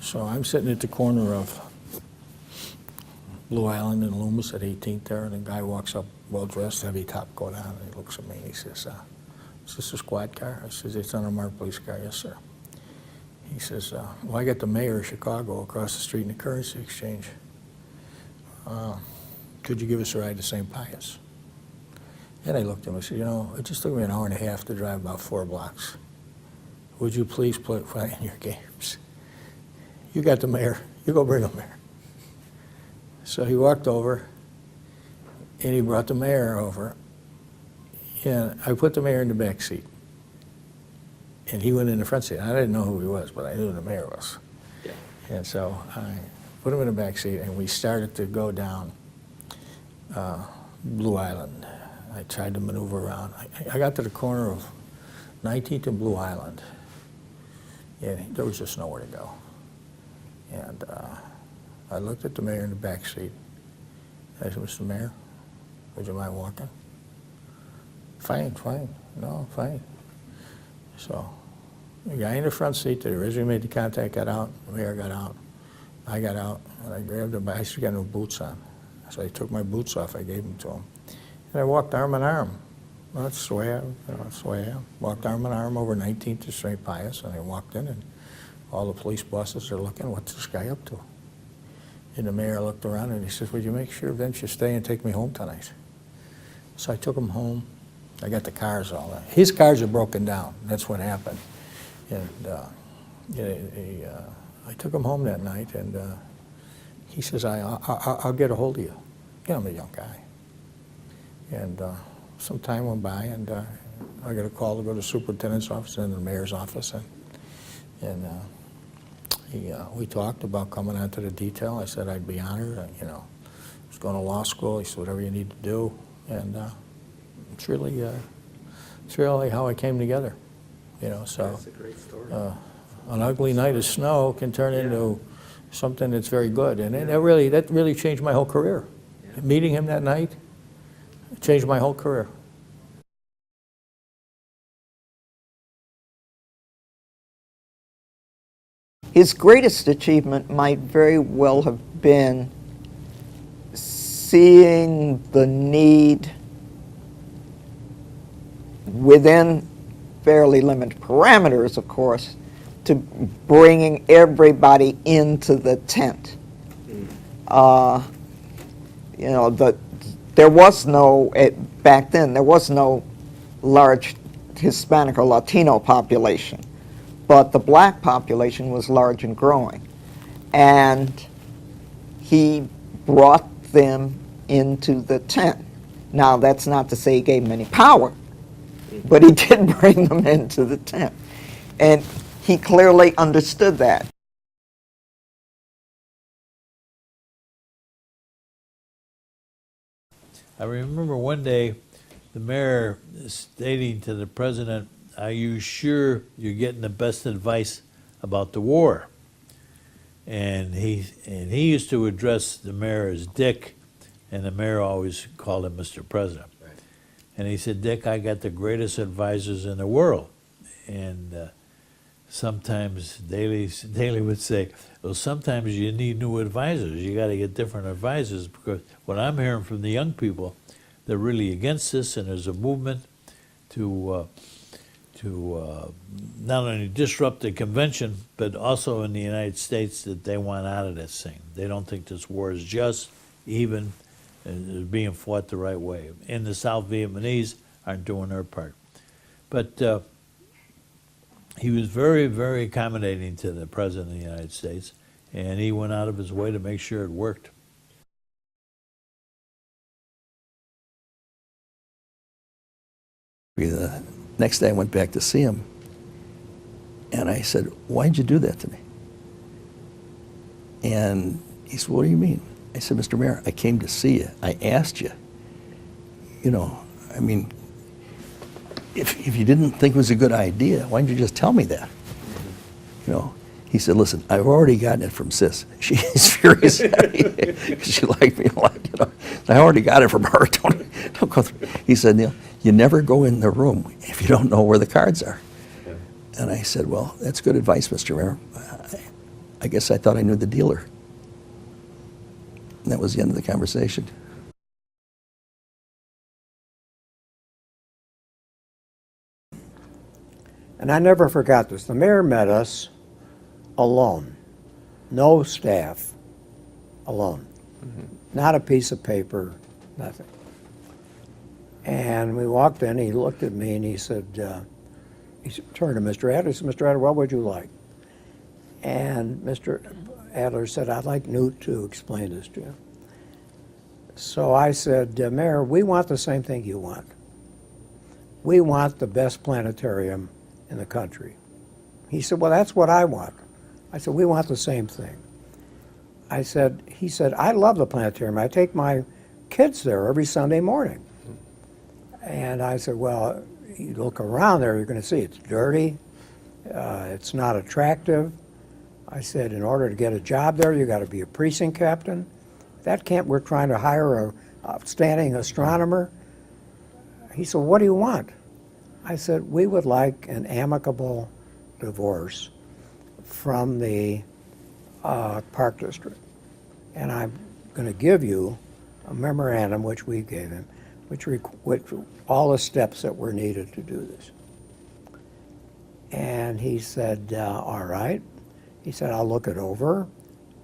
So I'm sitting at the corner of Blue Island and Loomis at 18th there, and a guy walks up, well-dressed, heavy top coat on, and he looks at me and he says, is this a squad car? I says, it's an unmarked police car. Yes, sir. He says, well, I got the mayor of Chicago across the street in the currency exchange. Could you give us a ride to St. Pius? And I looked at him and said, you know, it just took me an hour and a half to drive about 4 blocks. Would you please play in your games? You got the mayor. You go bring him here. So he walked over, and he brought the mayor over. And I put the mayor in the back seat. And he went in the front seat. I didn't know who he was, but I knew who the mayor was. Yeah. And so I put him in the back seat, and we started to go down Blue Island. I tried to maneuver around. I got to the corner of 19th and Blue Island, and there was just nowhere to go. And I looked at the mayor in the back seat. I said, Mr. Mayor, would you mind walking? Fine, fine. No, fine. So the guy in the front seat that originally made the contact got out. The mayor got out. I got out, and I grabbed him. I still got no boots on. So I took my boots off. I gave them to him. And I walked arm in arm. Well, that's the way I am. Walked arm in arm over 19th to St. Pius, and I walked in, and all the police bosses are looking, what's this guy up to? And the mayor looked around, and he says, would you make sure Vince you stay and take me home tonight? So I took him home. I got the cars all that. His cars are broken down. That's what happened. And I took him home that night, and he says, I'll get a hold of you. You know, I'm a young guy. And some time went by, and I got a call to go to the superintendent's office and the mayor's office, and we talked about coming onto the detail. I said I'd be honored. You know, I was going to law school. He said whatever you need to do, and it's really how it came together. You know, so that's a great story. An ugly night of snow can turn into something that's very good, and that really changed my whole career. Yeah. Meeting him that night changed my whole career. His greatest achievement might very well have been seeing the need within fairly limited parameters, of course, to bringing everybody into the tent. You know, there was no, back then, there was no large Hispanic or Latino population, but the black population was large and growing. And he brought them into the tent. Now, that's not to say he gave them any power, but he did bring them into the tent. And he clearly understood that. I remember one day the mayor stating to the president, are you sure you're getting the best advice about the war? And he used to address the mayor as Dick, and the mayor always called him Mr. President. Right. And he said, Dick, I got the greatest advisors in the world. And sometimes Daley would say, well, sometimes you need new advisors. You got to get different advisors, because what I'm hearing from the young people, they're really against this, and there's a movement to not only disrupt the convention, but also in the United States that they want out of this thing. They don't think this war is just, even, and is being fought the right way. And the South Vietnamese aren't doing their part. But he was very, very accommodating to the President of the United States, and he went out of his way to make sure it worked. The next day I went back to see him, and I said, why'd you do that to me? And he said, what do you mean? I said, Mr. Mayor, I came to see you. I asked you. You know, I mean, if you didn't think it was a good idea, why didn't you just tell me that? You know, he said, listen, I've already gotten it from Sis. She's furious at me because she liked me a lot, you know. I already got it from her. Don't go through. He said, Neil, you never go in the room if you don't know where the cards are. Yeah. And I said, well, that's good advice, Mr. Mayor. I guess I thought I knew the dealer. And that was the end of the conversation. And I never forgot this. The mayor met us alone, no staff, alone. Not a piece of paper, nothing. And we walked in, he looked at me and he said, turned to Mr. Adler, he said, Mr. Adler, what would you like? And Mr. Adler said, I'd like Newt to explain this to you. So I said, Mayor, we want the same thing you want. We want the best planetarium in the country. He said, well, that's what I want. I said, we want the same thing. He said, I love the planetarium. I take my kids there every Sunday morning. And I said, well, you look around there, you're going to see it's dirty. It's not attractive. I said, in order to get a job there, you got to be a precinct captain. We're trying to hire a outstanding astronomer. He said, what do you want? I said, we would like an amicable divorce from the Park District. And I'm going to give you a memorandum, which we gave him, which all the steps that were needed to do this. And he said, all right. He said, I'll look it over.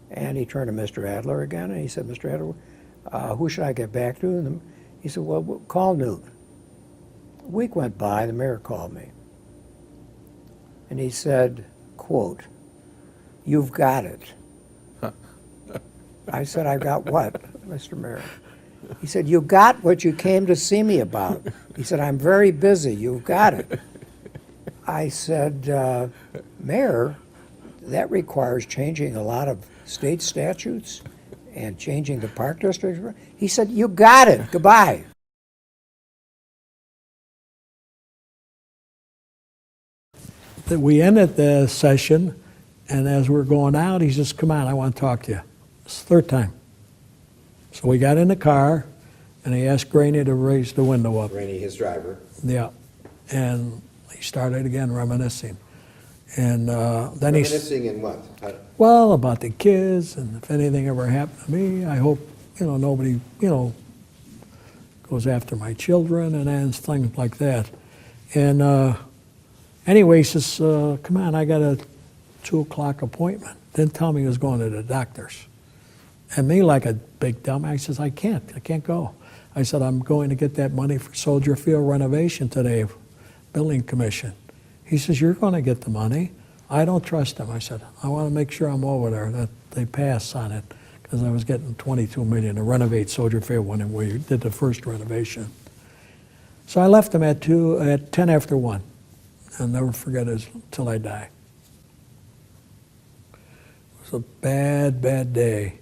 And he turned to Mr. Adler again, and he said, Mr. Adler, who should I get back to? And he said, well, call Newt. A week went by, the mayor called me. And he said, quote, you've got it. I said, I got what, Mr. Mayor? He said, you got what you came to see me about. He said, I'm very busy, you've got it. I said, Mayor, that requires changing a lot of state statutes and changing the Park District. He said, you got it, goodbye. That we ended the session, and as we're going out, he says, come on, I want to talk to you. It's the third time. So we got in the car, and he asked Graney to raise the window up. Rainey, his driver. Yeah. And he started again reminiscing. And then he Reminiscing in what? well, about the kids, and if anything ever happened to me, I hope, nobody, goes after my children and things like that. And anyway, he says, come on, I got a 2 o'clock appointment. Didn't tell me he was going to the doctor's. And me, like a big dumb, I says, I can't go. I said, I'm going to get that money for Soldier Field renovation today, building commission. He says, you're going to get the money. I don't trust him. I said, I want to make sure I'm over there, that they pass on it, because I was getting $22 million to renovate Soldier Field when we did the first renovation. So I left him at 10 after 1. I'll never forget it till I die. It was a bad, bad day.